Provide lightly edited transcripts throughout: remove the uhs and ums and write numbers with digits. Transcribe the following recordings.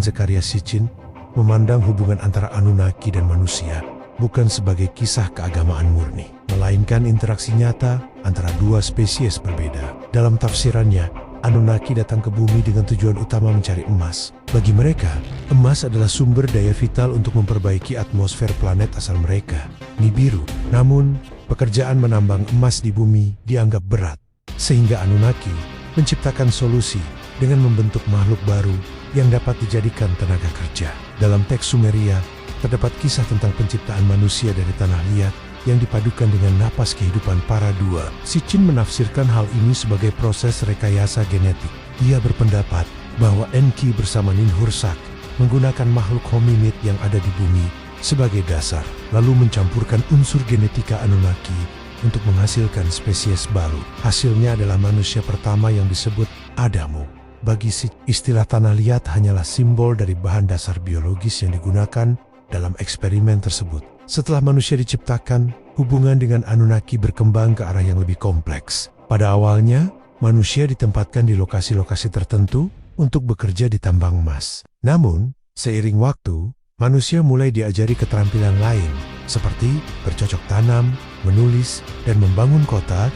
Zechariah Sitchin memandang hubungan antara Anunnaki dan manusia bukan sebagai kisah keagamaan murni, melainkan interaksi nyata antara dua spesies berbeda. Dalam tafsirannya, Anunnaki datang ke bumi dengan tujuan utama mencari emas. Bagi mereka, emas adalah sumber daya vital untuk memperbaiki atmosfer planet asal mereka, Nibiru. Namun, pekerjaan menambang emas di bumi dianggap berat, sehingga Anunnaki menciptakan solusi dengan membentuk makhluk baru yang dapat dijadikan tenaga kerja. Dalam teks Sumeria, terdapat kisah tentang penciptaan manusia dari tanah liat yang dipadukan dengan napas kehidupan para dua. Sitchin menafsirkan hal ini sebagai proses rekayasa genetik. Ia berpendapat bahwa Enki bersama Ninhursag menggunakan makhluk hominid yang ada di bumi sebagai dasar, lalu mencampurkan unsur genetika Anunnaki untuk menghasilkan spesies baru. Hasilnya adalah manusia pertama yang disebut Adamu. Bagi istilah tanah liat hanyalah simbol dari bahan dasar biologis yang digunakan dalam eksperimen tersebut. Setelah manusia diciptakan, hubungan dengan Anunnaki berkembang ke arah yang lebih kompleks. Pada awalnya, manusia ditempatkan di lokasi-lokasi tertentu untuk bekerja di tambang emas. Namun, seiring waktu, manusia mulai diajari keterampilan lain, seperti bercocok tanam, menulis, dan membangun kota.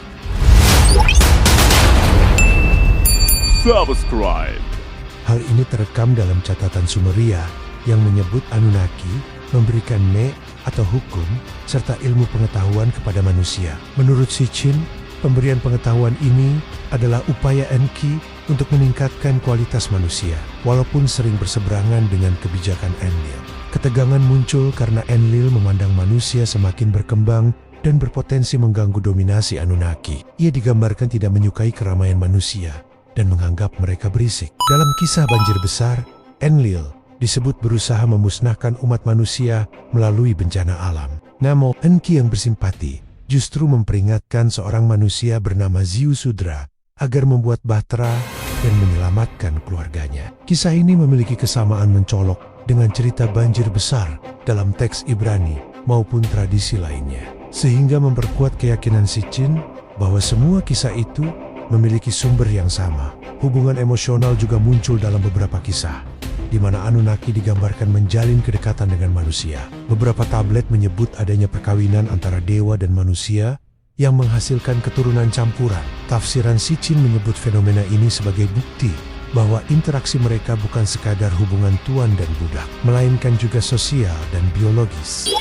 Subscribe. Hal ini terekam dalam catatan Sumeria yang menyebut Anunnaki memberikan atau hukum serta ilmu pengetahuan kepada manusia. Menurut Sitchin, pemberian pengetahuan ini adalah upaya Enki untuk meningkatkan kualitas manusia, walaupun sering berseberangan dengan kebijakan Enlil. Ketegangan muncul karena Enlil memandang manusia semakin berkembang dan berpotensi mengganggu dominasi Anunnaki. Ia digambarkan tidak menyukai keramaian manusia dan menganggap mereka berisik. Dalam kisah banjir besar, Enlil disebut berusaha memusnahkan umat manusia melalui bencana alam. Namun, Enki yang bersimpati justru memperingatkan seorang manusia bernama Ziusudra agar membuat bahtera dan menyelamatkan keluarganya. Kisah ini memiliki kesamaan mencolok dengan cerita banjir besar dalam teks Ibrani maupun tradisi lainnya, sehingga memperkuat keyakinan Sitchin bahwa semua kisah itu memiliki sumber yang sama. Hubungan emosional juga muncul dalam beberapa kisah, di mana Anunnaki digambarkan menjalin kedekatan dengan manusia. Beberapa tablet menyebut adanya perkawinan antara dewa dan manusia yang menghasilkan keturunan campuran. Tafsiran Sitchin menyebut fenomena ini sebagai bukti bahwa interaksi mereka bukan sekadar hubungan tuan dan budak, melainkan juga sosial dan biologis.